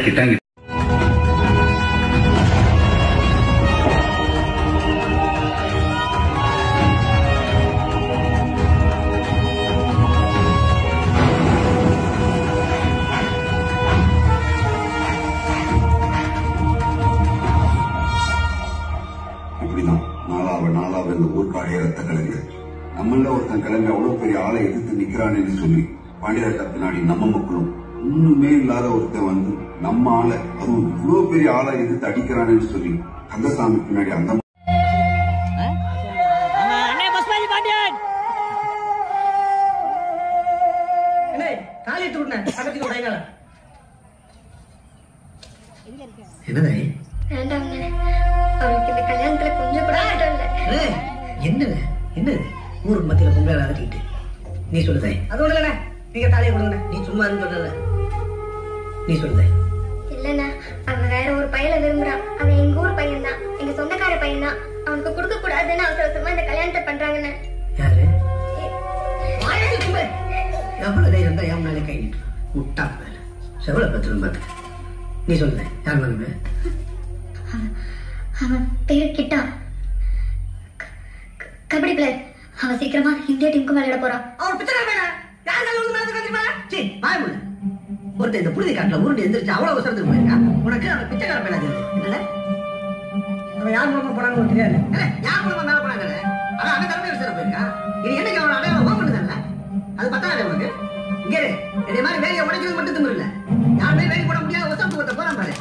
கிட்டாங்க. இப்படிதான் நாளாவ இந்த ஊர்க்காடைய ரத்த கலைஞர் நம்மள ஒருத்தன் கிளம்பி அவ்வளவு பெரிய ஆளை எதிர்த்து நிக்கிறான்னு சொல்லி பாண்டியராஜா பின்னாடி நம்ம மக்களும் ஒண்ணுமே இல்லாத ஒருத்தன் வந்து நம்ம ஆளை அதுவும் இவ்வளவு பெரிய ஆளை எதிர்த்து அடிக்கிறான்னு சொல்லி கந்தசாமி பின்னாடி அந்த கல்யாணத்துல கொஞ்சம் கூட என்ன ஊருக்கு மத்தியில பொங்கல் அகட்டிட்டு நீ சொல்லுதே அதோட இல்ல நீங்க தாலியை கொடுங்க நீ சும்மா சொல்ல நீ சொல்லுதே இல்லண்ணா அவன் வேற ஒரு பையல விரும்புறான். அவன் எங்க ஊர் பையன் தான், எங்க சொந்தக்கார பையன் தான். அவனுக்கு கொடுக்க கூடாதுன்னு அவசரமா இந்த கல்யாணத்தை பண்றாங்கன்னு. யாரு எவ்வளவு தைரியம் தான் என் மேலே கை நீட்டு முட்டா மேல செவலை பத்திரம் பார்த்து நீ சொல்லுத யார் மேலே அவன் பேரு கிட்டா, கபடி பிளேயர். அவன் சீக்கிரமா இந்தியா டீமுக்கு விளையாட போறான். அவன் பிச்சை ஒருத்தர் இந்த புழுதி காட்டுல உருண்டு எந்திரிச்சு அவ்வளவு அவசரத்துக்கு போயிருக்கான். உனக்கு அவன் பிச்சைக்கார பேனா தெரியுது. அவன் யார் மூலமா போனான்னு தெரியாது. யார் மூலமா மேல போனாங்க ஆனா அவன் தலைமை விசார போயிருக்கான். இது என்னைக்கு அவன் அடையாளம் ஓப்பன் பண்ணல அது பத்தாது உனக்கு. இங்கே இதே மாதிரி வேலையை உடைக்கிறது மட்டும் திமிரு இல்ல. யாருமே வேலை போட முடியாத அவசரத்துக்கு போறான் பாரு.